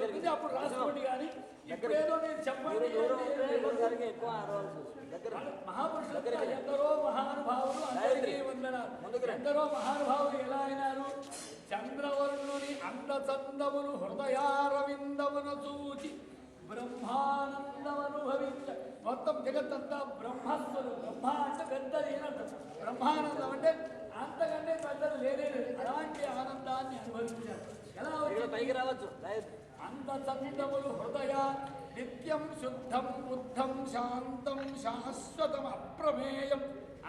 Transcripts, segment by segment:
గుర్తుంది అప్పుడు రాసుకోండి. కానీ ఇప్పుడేదో మీరు చెప్పండి. మహాపురుషులు ఎందరో మహానుభావులు, అందరికీ వందనాలు. ఎందరో మహానుభావులు ఎలా అయినారు? చంద్రవర్ణుని అందచందములు హృదయారవిందమును చూచి బ్రహ్మానందమనుభవించ. మొత్తం జగత్తంతా బ్రహ్మస్వరు. బ్రహ్మ అంటే పెద్దది బ్రహ్మానందం అంటే అంతకంటే పెద్దది లేదే. అలాంటి ఆనందాన్ని అనుభవించారు. ఎలా పైకి రావచ్చు? అందచందములు హృదయ నిత్యం శుద్ధం బుద్ధం శాంతం శాశ్వతం అప్రమేయం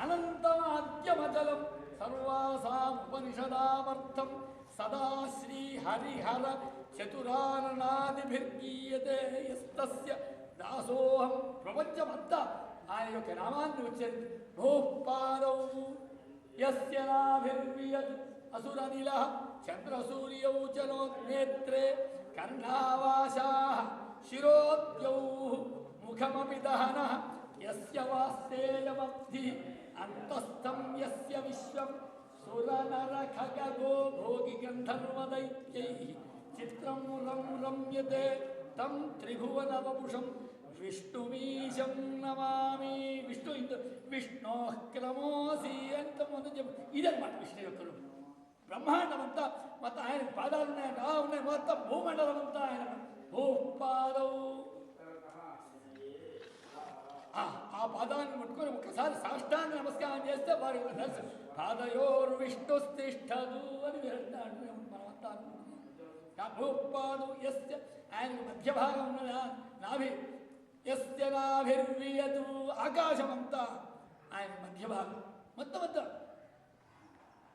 అనంతమాద్యమచలం సర్వాసాముపనిషదామర్థం సదా శ్రీ హరిహర చతురాననాదిభిర్గీయతే యస్తస్య దాసోహం. ప్రపంచమంతా ఆయన యొక్క నామాన్ని ఉచ్చరించి భూపాదౌ యస్య నాభిర్వియత్ అసురనిల చంద్రసూర్యౌ చ నేత్రే కర్ణావాసాః శిరోద్యౌ ముఖమపి దహనః యస్య వాస్తేయమబ్ధి అంతస్థం యస్య విశ్వం సురనరఖగో భోగి గంధర్వదైత్యైః చిత్రం రమ్యతే తం త్రిభువనవపుషం విష్ణుమీశం నమామి. విష్ణోః క్రమోసి అంత ముందు చెప్పు. ఇదన్నమాట విష్ణు యొక్క రూపం. బ్రహ్మాండమంతా మొత్తం ఆయన పాదాలు ఉన్నాయంట, ఉన్నాయి. మొత్తం భూమండలం అంతా ఆయన భూపాదౌ. ఆ పాదాన్ని ముట్టుకొని ఒకసారి సాష్టాంగ నమస్కారం చేస్తే వారి తెలుసు. పాదయోర్ విష్ణుస్తిష్టదు అని అంటున్నాడు. మనమంతా అనుకుంటున్నాం. భూపాదు యస్య ఆయన మధ్య భాగం ఉన్నదా నాభి. యస్య నాభిర్వియతు ఆకాశమంతా ఆయన మధ్య భాగం. మొత్తం మొత్తం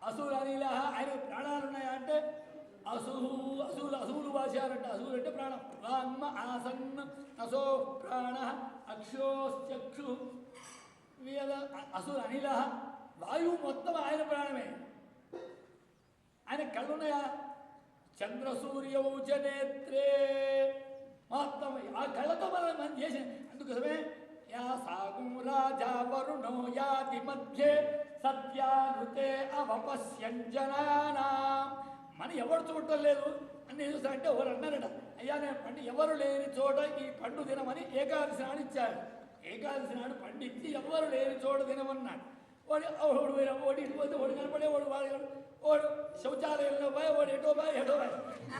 అసురనిల ఆయన ప్రాణాలు ఉన్నాయా అంటే అసువులు వాచారంట. అసువులు అంటే ప్రాణం. రామ్మ ఆసన్న అసో ప్రాణ అక్షోశ్చక్షు వేద అసురు అనిల వాయువు మొత్తం ఆయన ప్రాణమే. ఆయన కళ్ళున్నాయా? చంద్రసూర్యౌ చ నేత్రే. మొత్తం ఆ కళ్ళతో మనం చేసిన. అందుకోసమే యా సాగు రాజా వరుణో యాది మధ్యే సత్యానుతే అవపశ్యంజనానాం. మన ఎవరు చూడటం లేదు అని చూస్తా అంటే ఎవరు అన్నారట, అయ్యా నేను పండు ఎవరు లేని చోట ఈ పండు తినమని ఏకాదశి నాడు ఇచ్చాడు. ఏకాదశి నాడు పండు ఇచ్చి ఎవరు లేని చోట తినమన్నాడు. వాడు ఓడి ఇటు పోతే ఓడి కనపడే ఓడు శౌచాలయంలో పోయి ఓడి ఎటో పోయి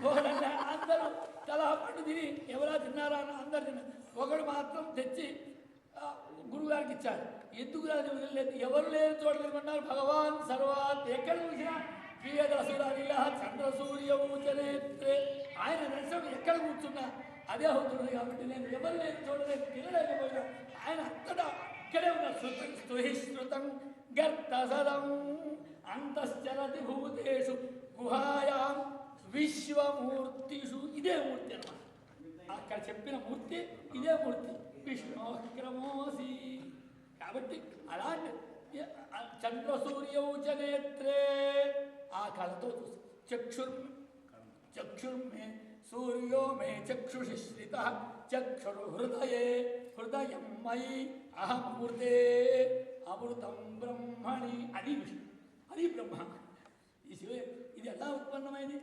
ఓడన్నా అందరూ తలా పండు తిని ఎవరా తిన్నారా అని అందరు తిన్నారు. ఒకడు మాత్రం తెచ్చి గురువుగారికి ఇచ్చాడు. ఎందుకు రాని వదిలేదు? ఎవరు లేని చోట తినమన్నారు. భగవాన్ సర్వాత్ ఎక్కడ చూసినా ప్రియదసురనిల చంద్రసూర్యౌ చ నేత్రే. ఆయన దర్శనం ఎక్కడ కూర్చున్నా అదే అవుతుంది. కాబట్టి నేను ఎవరు లేని చోట నేను తినలేకపోయినా ఆయన అంతటా ఇక్కడే ఉన్నారు. స్తుహిశ్రుతం గర్తసదం అంతశ్చరతి భూతేషు గుహాయాం విశ్వమూర్తిషు. ఇదే మూర్తి అన్నమాట. అక్కడ చెప్పిన మూర్తి ఇదే మూర్తి. విష్ణోః క్రమోసి. కాబట్టి అలాంటి చంద్రసూర్యౌ చ నేత్రే ఆ కళతో చూసి చక్షుర్మే సూర్యో మే చక్షుషి శ్రిత చక్షుర్హృదయే హృదయం మయి అహమృతే అమృతం బ్రహ్మణి. అది విష్ణు, అది బ్రహ్మ. ఈ శివ ఇది ఎలా ఉత్పన్నమైంది?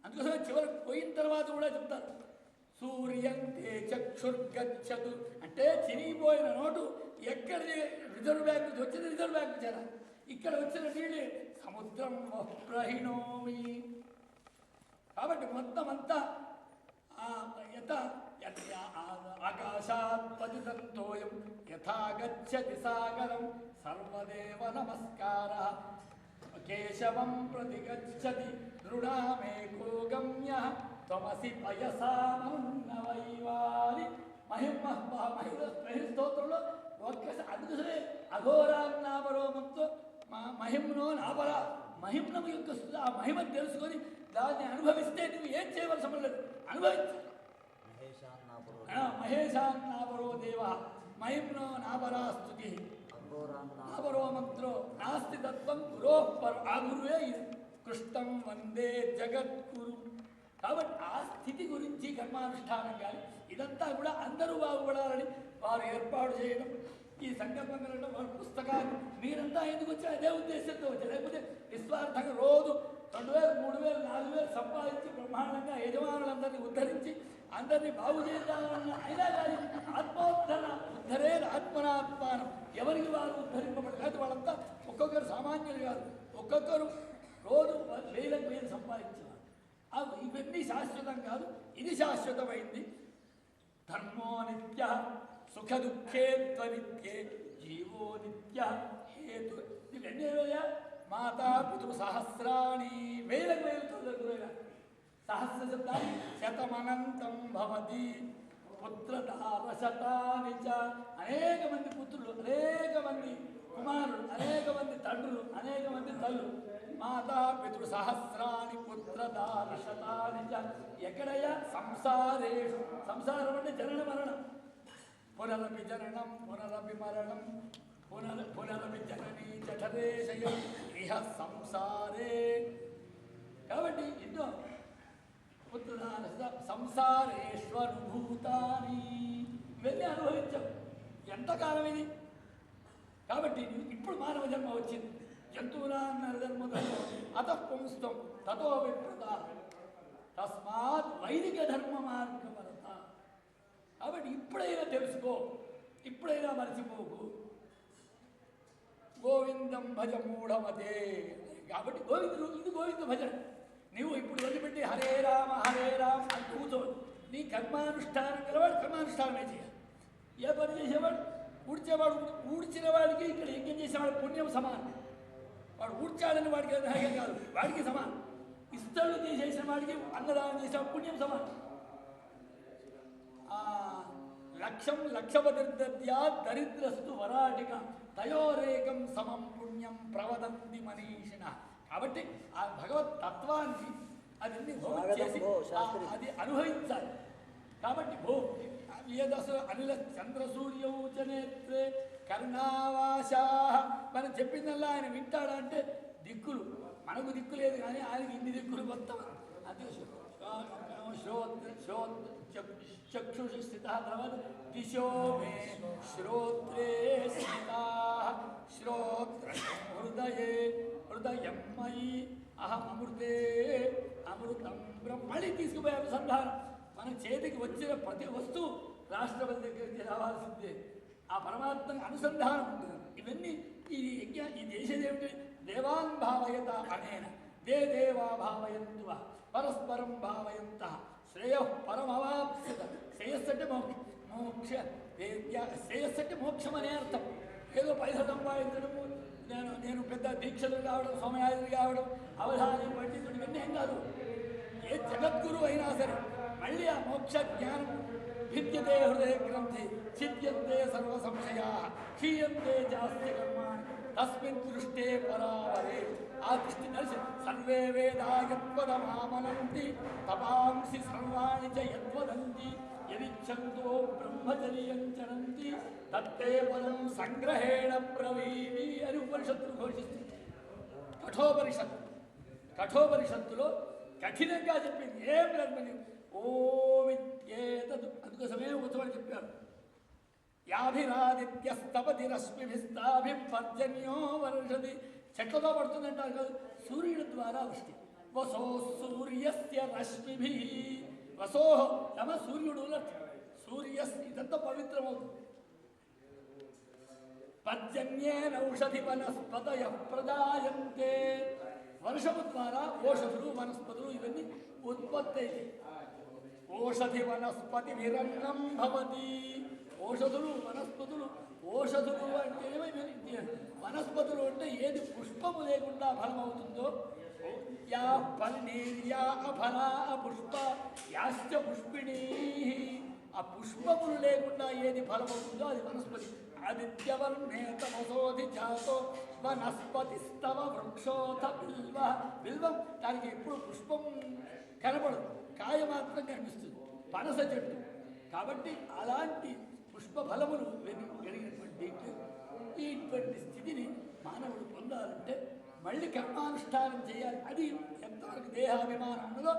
అందుకోసమే చివరికి పోయిన తర్వాత కూడా చెప్తారు. సూర్యంతే చక్షుర్గచ్చదు అంటే చిరిగిపోయిన నోటు ఎక్కడ రిజర్వ్ బ్యాంక్ నుంచి వచ్చింది రిజర్వ్ బ్యాంక్ చేరాలి. ఇక్కడ వచ్చిన నీళ్ళు సముద్రం ప్రహిణోమి. కాబట్టి మొత్తం అంతా ఆకాశాత్ పతితంతోయం యథా గచ్చతి సాగరం సర్వదేవ నమస్కారః కేశవం ప్రతి గచ్చతి దృఢామేకో గమ్యః త్వమసి పయసామన్నవైవాలి. మహిమ స్తోత్రంలో ఒక్కసారి అందుకోసమే అఘోరాన్నాపరోమంతో మహిమ్నో నాపర. మహిమ్నము యొక్క ఆ మహిమ తెలుసుకొని దాన్ని అనుభవిస్తే నువ్వు ఏం చేయవలసి లేదు, అనుభవించు. మహేశాన్నాపరో దేవ మహిమ్నో నాపరా స్తుతి నాపరో మంత్రో నాస్తి తత్వం గురోపర. ఆ గురువే ఇది కృష్ణం వందే జగద్గురు. కాబట్టి ఆ స్థితి గురించి కర్మానుష్ఠానం కానీ ఇదంతా కూడా అందరూ బాగుపడాలని వారు ఏర్పాటు చేయడం, ఈ సంకల్పం కలగడం, వారి పుస్తకాలు మీరంతా ఎందుకు వచ్చి అదే ఉద్దేశంతో వచ్చారు. లేకపోతే నిస్వార్థంగా రోజు 2000, 3000, 4000 సంపాదించి బ్రహ్మాండంగా యజమానులందరినీ ఉద్ధరించి అందరినీ బాగు చేద్దామన్న అయినా కానీ ఆత్మోద్ధరణ ఉద్ధరే ఆత్మనాత్మానం ఎవరికి వారు ఉద్ధరింపబడి కాదు. వాళ్ళంతా ఒక్కొక్కరు సామాన్యులు కాదు, ఒక్కొక్కరు రోజు వేలకు వేలు సంపాదించేవారు. ఇవన్నీ శాశ్వతం కాదు, ఇది శాశ్వతమైంది. ధర్మో నిత్య సుఖ దుఃఖే త్వనిత్యే జీవో నిత్య హేతు. ఇవన్నీ మాతా పితృ సహస్రాణి వేలకు వేలుతో దగ్గర సహస్ర శబ్దాన్ని శతమనంతం భవతి పుత్రతారశతాని చ. అనేక మంది పుత్రులు, అనేక మంది కుమారులు, అనేక మంది తండ్రులు, అనేక మంది తల్లు. మాతా పితృ సహస్రాని పుత్రతారశతాని చ. ఎక్కడయ్యా? సంసారేషు. సంసారం అంటే జనన మరణం. పునరపి జననం పునరపి మరణం పునరపి జననీ జఠరేశయం ఇహ సంసారే. కాబట్టి ఎన్నో సంసారేష్వనుభూతాని ఇవన్నీ అనుభవించాం. ఎంతకాలం ఇది? కాబట్టి ఇప్పుడు మానవ జన్మ వచ్చింది. జంతువులాన్నర్ధర్మ అతఃపుంస్తం తతో విప్రత తస్మాత్ వైదిక ధర్మ మార్గమరత. కాబట్టి ఇప్పుడైనా తెలుసుకో, ఇప్పుడైనా మర్చిపోకు. గోవిందం భజ మూఢమతే. కాబట్టి గోవిందుడు, ఇది గోవింద భజన. నీవు ఇప్పుడు వదిలిపెట్టి హరే రామ అని కూర్చోడు. నీ కర్మానుష్ఠానం గలవాడు కర్మానుష్ఠానమే చేయాలి. ఏ పని చేసేవాడు? ఊడ్చేవాడు ఊడ్చిన వాడికి ఇక్కడ యజ్ఞం చేసేవాడు పుణ్యం సమానం. వాడు ఊడ్చాడని వాడికి అర్హం కాదు, వాడికి సమానం. ఇస్తళ్ళు చేసేసిన వాడికి అన్నదానం చేసేవాడు పుణ్యం సమానం. లక్ష్యం లక్షపతిర్దద్యా దరిద్రస్తు వరాటిక తయోరేకం సమం పుణ్యం ప్రవదంతి మనీషిణ. కాబట్టి ఆ భగవత్ తత్వాన్ని అది చేసి అది అనుభవించాలి. కాబట్టి వేదసు అనిల చంద్రసూర్యౌచనేత్రే కర్ణావాసా. మనం చెప్పిందల్లా ఆయన వింటాడంటే దిక్కులు మనకు దిక్కు లేదు, కానీ ఆయనకి ఇన్ని దిక్కులు మొత్తం. అది చక్షుషి స్థిత దిశో మే శ్రోత్రే స్థిత శ్రోత్ర హృదయే హృదయం మయి అహం అమృతే అమృతం బ్రహ్మ. మళ్ళీ తీసుకుపోయే అనుసంధానం. మన చేతికి వచ్చిన ప్రతి వస్తువు రాష్ట్రపతి దగ్గరికి రావాల్సిందే. ఆ పరమాత్మని అనుసంధానం ఉంటుంది. ఇవన్నీ ఈ దేశదేమిటి? దేవాన్ భావయత అనేన దే దేవా భావయంతువ పరస్పరం భావయంత శ్రేయ పరమవాప్స్యత. శ్రేయస్సు అంటే మోక్ష శ్రేయస్సు అంటే మోక్షం అనే అర్థం. ఏదో పైసలు సంపాదించడము, నేను పెద్ద దీక్షలు కావడం, సోమయాజులు కావడం, అవధాని పండితుడు, ఇవన్నీ ఏం కాదు. ఏ జగద్గురు అయినా సరే మళ్ళీ ఆ మోక్ష జ్ఞానం భిద్యతే హృదయ గ్రంథి ఛిద్యంతే సర్వ సంశయా క్షీయంతే జాస్తి కర్మాణి తస్మిన్ దృష్టే పరావరే. ఆ దృష్టి కలిసి సర్వే వేదా యద్వదమామనంతి తపాంసి సర్వాణి చ యద్వదంతి యదిచ్ఛంతో బ్రహ్మచర్యం చరంతి తత్తే పదం సంగ్రహేణ బ్రవీమి అని ఉపనిషత్తులు ఘోషిస్తుంది. కఠోపనిషత్తులో కఠినంగా చెప్పింది. ఏం లేదు, ఓమిత్యేతదు. అందుకోసమే ఉత్తమని చెప్పారు. యాభిరాదిత్యస్తపతి రశ్మిభిస్తాభిపర్జన్యో వర్షది. చెట్లతో పడుతుందంటారు కదా, సూర్యుడి ద్వారా వృష్టి. వసో సూర్యస్య రశ్మిభి. వసోహ నమ సూర్యుడు సూర్యస్. ఇదంతా పవిత్రమవుతుంది. పర్జన్యేన ఔషధి వనస్పతయ ప్రజాయంతే. వర్షము ద్వారా ఓషధులు వనస్పతులు ఇవన్నీ ఉత్పత్తి అవుతాయి. ఓషధి వనస్పతి విరన్నం భవతి. ఓషధులు వనస్పతులు. ఓషధులు అంటే వనస్పతులు అంటే ఏది పుష్పము లేకుండా ఫలం అవుతుందో, యా ఫల్నీర్యా అఫలా పుష్ప యాశ్చ పుష్పిణీ. ఆ పుష్పములు లేకుండా ఏది ఫలమవుతుందో అది వనస్పతి. ఆదిత్యవర్ణే తమసోధి జాతో వనస్పతిస్తవ వృక్షోథ బిల్వ. బిల్వం దానికి ఎప్పుడు పుష్పం కనపడదు, కాయ మాత్రం కనిపిస్తుంది. పనస చెట్టు. కాబట్టి అలాంటి పుష్ప ఫలములు కలిగినటువంటి ఇటువంటి స్థితిని మానవుడు పొందాలంటే మళ్ళీ కర్మానుష్ఠానం చేయాలి. అది ఎంతవరకు దేహాభిమానం ఉన్నదో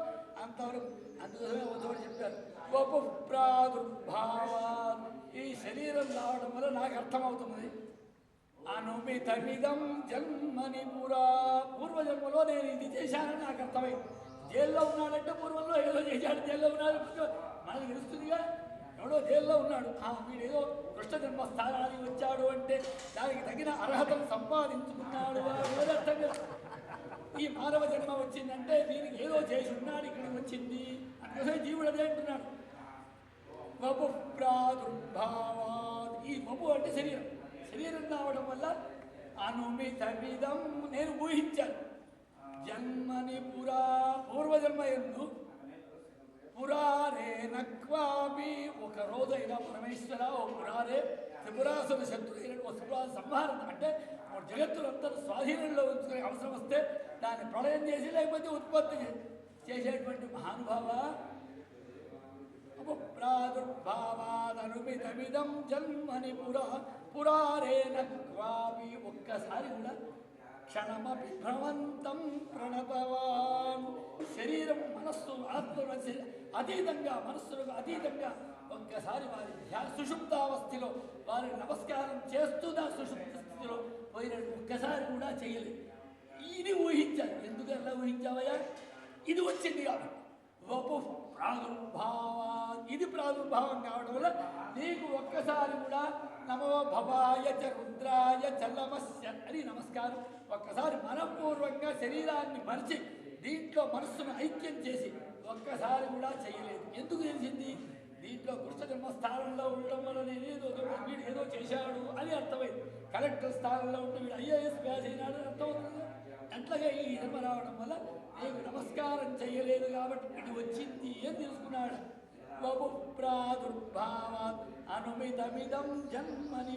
అంతవరకు. అందుకోసమే ఒకటి చెప్పారు, గొప్ప ప్రాదుర్భావాన్. ఈ శరీరం రావడం వల్ల నాకు అర్థమవుతున్నది. అనుమితమిదం జన్మని పూర్వజన్మలో నేను ఇది చేశానని నాకు అర్థమైంది. జైల్లో ఉన్నాడంటే పూర్వంలో ఏదో చేశాడు, జైల్లో ఉన్నాడు మనకు తెలుస్తుందిగా. ఎవడో జైల్లో ఉన్నాడు, వీడేదో కృష్ణ జన్మస్థానానికి వచ్చాడు అంటే దానికి తగిన అర్హతను సంపాదించుకున్నాడు అర్థం కదా. ఈ మానవ జన్మ వచ్చిందంటే దీనికి ఏదో చేసి ఉన్నాడు, ఇక్కడికి వచ్చింది అందుకోసం జీవుడు అదే అంటున్నాడు. వపు ప్రాదుర్భావాత్, ఈ వపు అంటే శరీరం, శరీరం రావడం వల్ల అనుమితమిదం నేను ఊహించాను. జన్మని పూర్వజన్మ ఎందు పురారే నక్వాపి, ఒక రోజైనా పరమేశ్వర ఓ పురారే త్రిపురాసుర శత్రులైన ఓ త్రిపురా సంహారం అంటే జగత్తులందరూ స్వాధీనంలో ఉంచుకునే అవసరం వస్తే దాన్ని ప్రళయం చేసి లేకపోతే ఉత్పత్తి చేసేటువంటి మహానుభావ. ప్రాదుర్భావాదనుమితమిదం జన్మని పురారే నక్వాపి, ఒక్కసారి కూడా క్షణమపి భ్రమంతం ప్రణతవాన్. శరీరం మనస్సు ఆత్మ అతీతంగా, మనస్సులకు అతీతంగా ఒక్కసారి వారి సుషుప్తావస్థలో వారి నమస్కారం చేస్తూ నా సుషుప్త స్థితిలో పోయిన ఒక్కసారి కూడా చేయలేదు. ఇది ఊహించాను. ఎందుకు అలా ఊహించావయ్యా? ఇది వచ్చింది కాబట్టి. వపు ప్రాదుర్భావా, ఇది ప్రాదుర్భావం కావడం వల్ల నీకు ఒక్కసారి కూడా నమో భవాయ చ రుద్రాయ చలమస్య అని నమస్కారం ఒక్కసారి మనపూర్వకంగా శరీరాన్ని మరిచి దీంట్లో మనస్సును ఐక్యం చేసి ఒక్కసారి కూడా చేయలేదు. ఎందుకు తెలిసింది? దీంట్లో కృష్ణ జన్మస్థానంలో ఉండడం వల్ల వీడు ఏదో చేశాడు అని అర్థమైంది. కలెక్టర్ స్థానంలో ఉంటే వీడు ఐఏఎస్ పాస్ అయినాడు అని అర్థమవుతుంది. అట్లాగే ఈ జన్మ రావడం వల్ల నీకు నమస్కారం చేయలేదు కాబట్టి ఇది వచ్చింది అని తెలుసుకున్నాడు. వపు ప్రాదుర్భావాత్ అనుమితమిదం జన్మని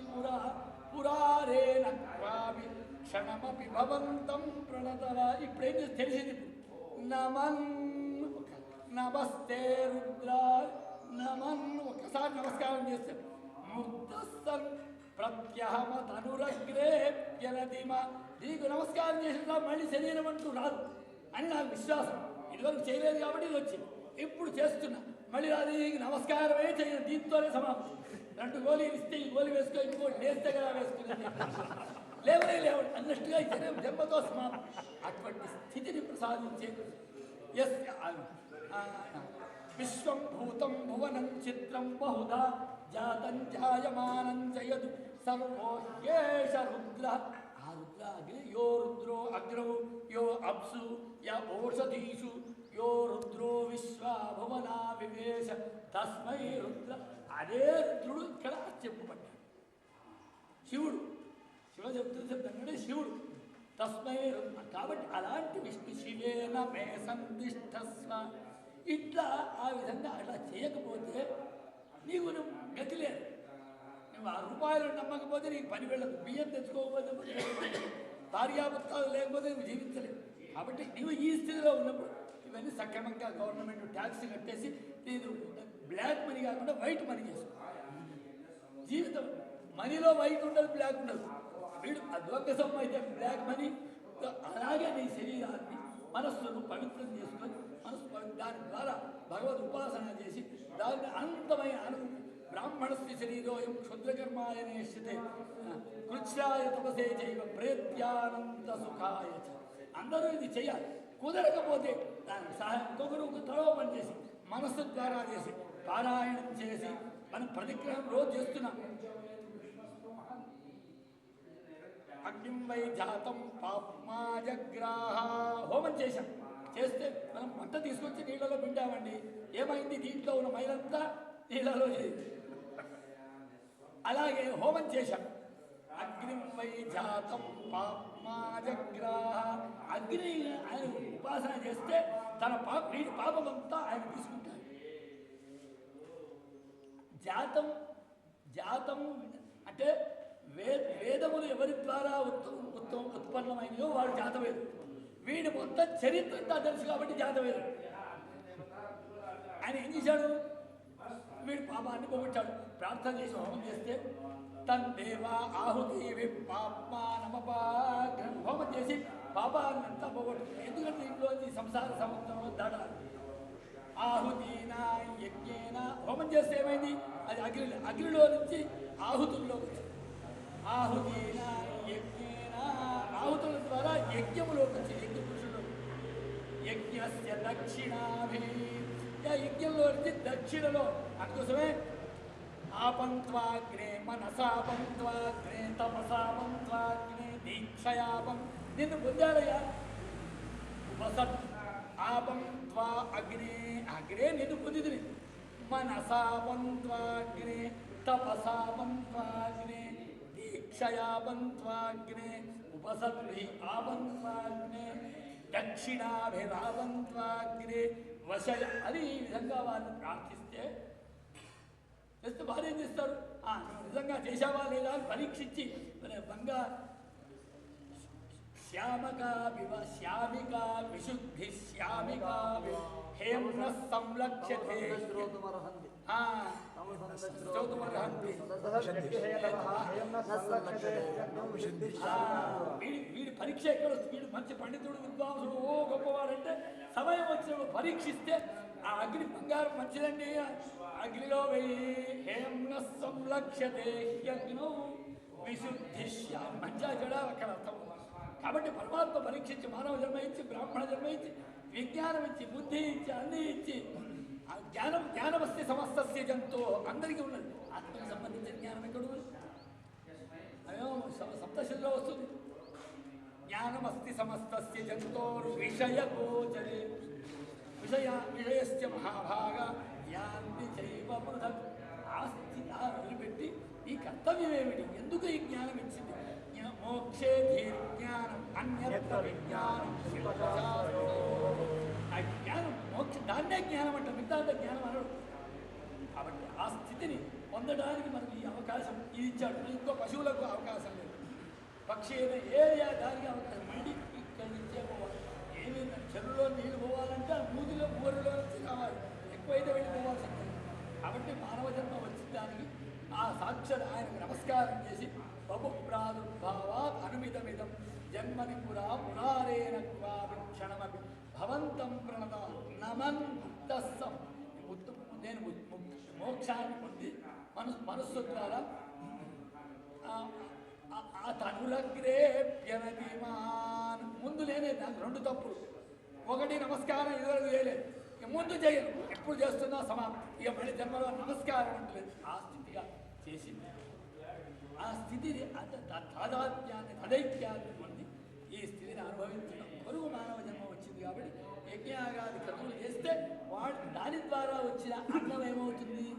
పురారే నక్వాపి క్షణమపి భవంతం ప్రణతవ. ఇప్పుడేం చేసి తెలిసింది. నమన్ నమస్తే రుద్రా నమన్, ఒక్కసారి నమస్కారం చేస్తే ముక్తస్థన్ ప్రత్యహమతనురగ్రేప్యనదిమ, నీకు నమస్కారం చేసినా మళ్ళీ శరీరం అంటూ రాదు అని నాకు విశ్వాసం. ఇదివరకు చేయలేదు కాబట్టి ఇది వచ్చింది. ఇప్పుడు చేస్తున్నా, మళ్ళీ రాదు. నీకు నమస్కారమే చేయను, దీంతోనే సమాప్తం. 2 గోళీలు ఇస్తే ఈ గోళీ వేసుకో, ఇంకోటి లేస్తే కదా వేసుకునేది, లేవనే లేవడు అన్నట్టుగా జన్మతో సమాప్తం. అటువంటి స్థితిని ప్రసాదించే విశ్వం భూతం భువనం చిత్రం బహుధా జాతం జాయమానం జయదు సర్వో యేష రుద్ర. ఆ రుద్ర అగ్ని, యో రుద్రో అగ్రౌ యో అప్సు య ఓషధీషు యో రుద్రో విశ్వా భువనా వివేశ తస్మై రుద్ర. అదే రుద్రుడు ఇక్కడ చెప్పబడ్డాడు. శివుడు, శివ శబ్దంగానే శివుడు తస్మై రుద్ర. కాబట్టి అలాంటి విష్ణు శివేన మే సందిష్టస్వ. ఇట్లా ఆ విధంగా అట్లా చేయకపోతే నీకు గతి లేదు. నువ్వు 6 రూపాయలు నమ్మకపోతే నీకు పని వెళ్ళదు. బియ్యం తెచ్చుకోకపోతే భార్యాభర్తలు లేకపోతే నువ్వు జీవించలేవు. కాబట్టి నువ్వు ఈ స్థితిలో ఉన్నప్పుడు ఇవన్నీ సక్రమంగా గవర్నమెంట్ ట్యాక్స్ కట్టేసి నేను బ్లాక్ మనీ కాకుండా వైట్ మనీ చేసుకో. జీవితం మనీలో వైట్ ఉండదు, బ్లాక్ ఉండదు. వీడు దొంగ సొమ్ము అయితే బ్లాక్ మనీ. అలాగే నీ శరీరాన్ని మనస్సును పవిత్రం చేసుకొని దాని ద్వారా భగవద్ ఉపాసన చేసి దాన్ని అనంతమైన బ్రాహ్మణస్య శరీరోయం క్షుద్రకర్మాయ నేష్యతే కృచ్ఛాయ తపసే చైవ ప్రేత్యానంద సుఖాయ. అందరూ ఇది చేయాలి. కుదరకపోతే దానికి సహాయం ఇంకొకరు త్వరలో పనిచేసి మనస్సు ద్వారా చేసి పారాయణం చేసి మనం ప్రతిగ్రహం రోజు చేస్తున్నాం. అగ్నిం వై జాతం పాప్మాజగ్రాహ హోమం చేశాం. చేస్తే మనం మంట తీసుకొచ్చి నీళ్ళలో పిండామండి. ఏమైంది? దీంట్లో ఉన్న మైలంతా నీళ్ళలో చేసి అలాగే హోమం చేశాం. అగ్నిం వై జాతం పాప్మాజగ్రాహ. అగ్ని ఆయన ఉపాసన చేస్తే తన వీడి పాపమంతా ఆయన తీసుకుంటాడు. జాతం అంటే వేదములు ఎవరి ద్వారా ఉత్పన్నమైనయో వాడు జాతవేదు. వీడి మొత్తం చరిత్ర తెలుసు కాబట్టి జాతవేదు. ఆయన ఏం చేశాడు? వీడి పాపాన్ని పోగొట్టాడు. ప్రార్థన చేసి హోమం చేస్తే తన్దేవా ఆహుతి పాప్మానమపాగ్రం. హోమం చేసి పాపాన్ని అంతా పోగొట్టు. ఎందుకంటే ఇంట్లో సంసార సముద్రంలో దాడాలి. ఆహుతినా యజ్ఞేనా హోమం చేస్తే ఏమైంది? అది అగ్నిలో నుంచి ఆహుతుల్లోకి వచ్చింది. ఆహుతినా యజ్ఞేనా ఆహుతుల ద్వారా యజ్ఞములోకి వచ్చింది. యజ్ఞ పురుషుడు యజ్ఞస్య దక్షిణాభి యజ్ఞంలో నుంచి దక్షిణలో అందుకోసమే ఆపంత్వాగ్నే మనసాపంత్వాగ్నే తపసాపంత్వాగ్నే దీక్షయాపం నిన్ను పొందాడయ్యా ఉపసత్ ఆపం త్వా అగ్నే అగ్నే నిన్ను పొందిదిని మనసాపం త్వాగ్నే తపసాపం త్వాగ్నే దీక్షయాపం త్వాగ్నే ఉపసద్భి ఆపం త్వాగ్నే దక్షిణాభిరాపం త్వాగ్నే వశయ అది ఈ విధంగా వారిని ప్రార్థిస్తే చేస్తే వారు ఏం చేస్తారు నువ్వు నిజంగా చేశావా లేదా అని పరీక్షించి బంగా శ్యామికా విశుద్ధి శ్యామికా హేమ్న సంలక్ష్యతే వీడి పరీక్ష ఎక్కడ వస్తుంది వీడు మంచి పండితుడు విద్వాంసుడు ఓ గొప్పవాడంటే సమయం వచ్చినప్పుడు పరీక్షిస్తే ఆ అగ్ని బంగారం మంచిదండి అగ్నిలో వెయ్యి హేమ్న సంలక్ష్యతే అగ్నో విశుద్ధి మంచిగా చెడ అక్కడ అర్థం కాబట్టి పరమాత్మ పరీక్షించి మానవ జన్మ ఇచ్చి బ్రాహ్మణ జన్మ ఇచ్చి విజ్ఞానం ఇచ్చి బుద్ధి ఇచ్చి అన్నీ ఇచ్చి ఆ జ్ఞానమస్తి సమస్తస్య జంతో అందరికీ ఉన్నది ఆత్మకు సంబంధించిన జ్ఞానం ఎక్కడ అయ్యో సప్తశిలో వస్తుంది జ్ఞానమస్తి సమస్తస్య జంతోర్ విషయగోచరే విషయస్య మహాభాగ యాంతి చైవ పృథక్ ఆస్తి వదిలిపెట్టి ఈ కర్తవ్యం ఏమిటి ఎందుకు ఈ జ్ఞానం ఇచ్చింది మోక్షే ధీర్జ్ఞానం అన్యత్ర విజ్ఞానం ఆ జ్ఞానం మోక్ష దాన్నే జ్ఞానం అంట మిగతా జ్ఞానం అనడు కాబట్టి ఆ స్థితిని పొందడానికి మనకి ఈ అవకాశం ఇది ఇచ్చాడు ఇంకో పశువులకు అవకాశం లేదు పక్షి ఏ దానికి అవకాశం మళ్ళీ ఇక్కడి నుంచే పోవాలి ఏమి చెరువులో నీళ్ళు పోవాలంటే ఆ మూదిలో ఊరిలో నుంచి కావాలి ఎక్కువైతే వెళ్ళి పోవాల్సిందే కాబట్టి మానవ జన్మ వచ్చిన దానికి ఆ సాక్షాత్ ఆయనకు నమస్కారం చేసి బహు ప్రాదుర్భావాత్ అనుమితమిదం జన్మని పురా పురారేణ క్షణమపి భవంతం ప్రణత నమన్ ముక్తస్సం నేను మోక్షాన్ని పొంది మనస్సు ద్వారా ఆ తనులగ్రేప్యనతిమాన్ ముందు లేనే నాకు రెండు తప్పులు ఒకటి నమస్కారం ఇదివరకు చేయలేదు ఇక ముందు చేయను ఎప్పుడు చేస్తున్నా సమాప్తి ఇక మళ్ళీ జన్మలో నమస్కారం అంటలేదు ఆ స్థితిగా చేసింది ఆ స్థితిని తాదాత్మ్యాన్ని తదైక్యాన్ని పొంది ఈ స్థితిని అనుభవించడం కొరుగు మానవ జన్మ వచ్చింది కాబట్టి యజ్ఞాగాది క్రతువులు చేస్తే వాడు దాని ద్వారా వచ్చిన అన్నం ఏమవుతుంది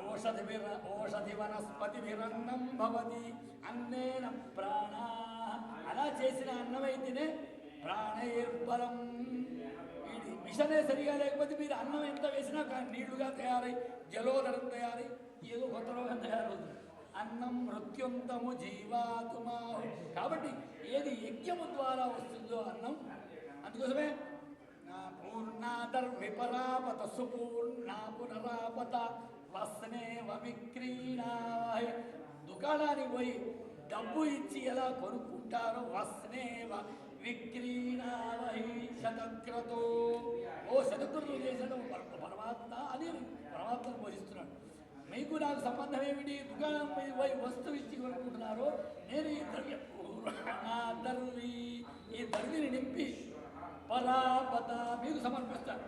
ఓషధి వనస్పతిభిరన్నం భవతి అన్నేన ప్రాణా అలా చేసిన అన్నమైతేనే ప్రాణైర్బలం వీడి మిషనే సరిగా లేకపోతే మీరు అన్నం ఎంత వేసినా కానీ నీళ్లుగా తయారై జలోదరం తయారై ఏదో కొత్త రోగం తయారవుతుంది అన్నం మృత్యుంతము జీవాతుమా కాబట్టి ఏది యజ్ఞము ద్వారా వస్తుందో అన్నం అందుకోసమే పూర్ణాదర్విపరాపత సుపూర్ణా పునరాపత వస్నేవ విక్రీణాయ దుకాణానికి పోయి డబ్బు ఇచ్చి ఎలా కొనుక్కుంటారో వస్నేవ విక్రీణావై శతక్రతో ఓ శతక్రతులు చేసడం పరమాత్మ అని పరమాత్మను పోషిస్తున్నాడు మీకు నాకు సంబంధం ఏమిటి దుకాణం మీద పోయి వస్తువు ఇచ్చి కొనుక్కుంటున్నారో నేను ఈ దర్విని నింపి పరాపత మీకు సమర్పిస్తాను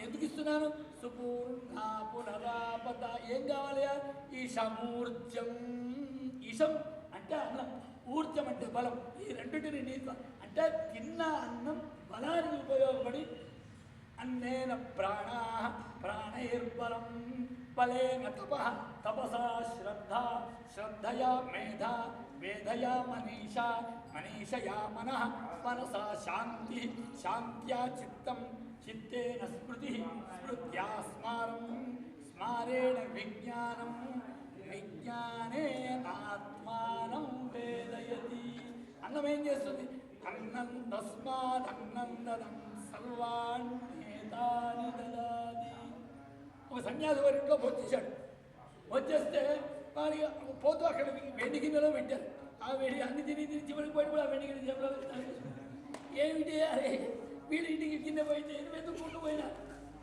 ఎందుకు ఇస్తున్నాను సుపూర్ణ పునరాపత ఏం కావాలి ఈశమూర్జం ఈశం అంటే అన్నం ఊర్జం అంటే బలం ఈ రెండింటిని నీకు అంటే తిన్న అన్నం బలానికి ఉపయోగపడి అన్నేన ప్రాణా ప్రాణైర్బలం బలేన తపసా శ్రద్ధయా మేధయా మనీషయా మనసా శాంత్యా చిత్తం చిత్తేన స్మృత్యా స్మారేణ విజ్ఞానేనాత్మానం వేదయతి అన్నం ఏం చేస్తుంది అన్నం తస్మాదన్నందనం సర్వాణ్యేతాని దదాతి ఒక సన్యాసి వారి ఇంట్లో వచ్చేసాడు వచ్చేస్తే వాడికి పోతూ అక్కడ వెండి గిన్నెలో పెట్టారు ఆ వేడి అన్ని తిని చివరికి పోయి కూడా ఆ వెండి గిన్నె చెప్పలో ఏమిటి అరే వీడి ఇంటికి గిన్నె పోయితే ఎందుకు పుట్టు పోయినా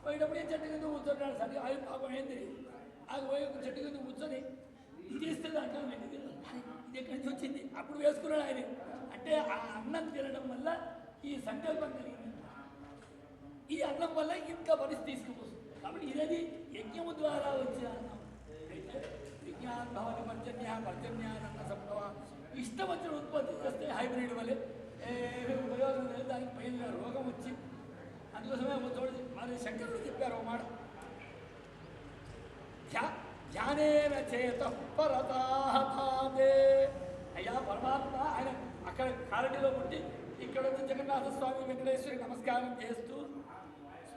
పోయినప్పుడు ఏ చెట్టు కింద కూర్చుంటాడు సరే ఆయన పాపం ఏం తెలియదు అది పోయి ఒక చెట్టు కింద కూర్చొని తీస్తే అంటాను వెండి గిన్నె ఇది ఎక్కడి నుంచి వచ్చింది అప్పుడు వేసుకున్నాడు ఆయన అంటే ఆ అన్నం తినడం వల్ల ఈ సంకల్పం కలిగింది ఉండడం వల్ల ఇంత పరిస్థితి తీసుకుపోతుంది. కాబట్టి ఇదేది యజ్ఞము ద్వారా వచ్చిన అన్నం. అయితే విజ్ఞానభవని పర్జన్యానంద సంభవ ఇష్టం వచ్చిన ఉత్పత్తి చేస్తే హైబ్రిడ్ వల్లే ఉపయోగం లేదు. దానికి పైన రోగం వచ్చి అందుకోసమే చూడండి మరి శంకరుడు చెప్పారు ఒక మాట, ధ్యానేన చేత పరతాహతాదే. అయ్యా పరమాత్మ ఆయన అక్కడ కారటిలో పుట్టి ఇక్కడ వచ్చి జగన్నాథ స్వామి వెంకటేశ్వరి నమస్కారం చేస్తూ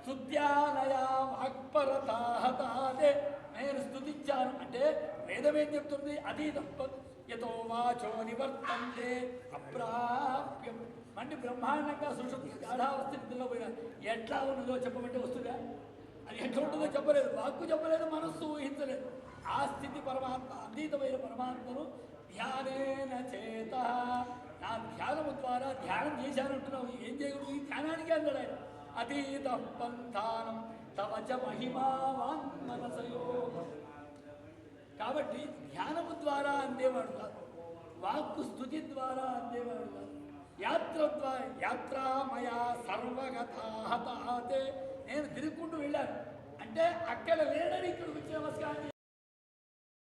స్తుత్యానయా వాక్పరతాహతాదే, నేను స్తుతించాను అంటే వేదం ఏం చెప్తుంది, అతీతం యతో వాచో నివర్తంతే అప్రాప్యం. మండి బ్రహ్మాండంగా సుషుప్తి గాఢావస్థ నిద్రలో పోయినా ఎట్లా ఉన్నదో చెప్పమంటే వస్తుందా? అది ఎట్లా ఉంటుందో చెప్పలేదు, వాక్కు చెప్పలేదు, మనస్సు ఊహించలేదు. ఆ స్థితి పరమాత్మ, అతీతమైన పరమాత్మను ధ్యానేన చేత, నా ధ్యానము ద్వారా ధ్యానం చేశానంటున్నావు. ఏం చేయకూడదు ఈ ధ్యానానికి అన్నాడు ఆయన. అతీత పంథానం తవచ మహిమావాన్ మనసయో. కాబట్టి ధ్యానము ద్వారా అందేవాడు కాదు, వాక్కు స్థుతి ద్వారా అందేవాడు కాదు. యాత్రామయా సర్వగతాహతాతే, నేను తిరుగుకుంటూ వెళ్ళాను అంటే అక్కడ లేడని ఇక్కడ వచ్చి నమస్కారం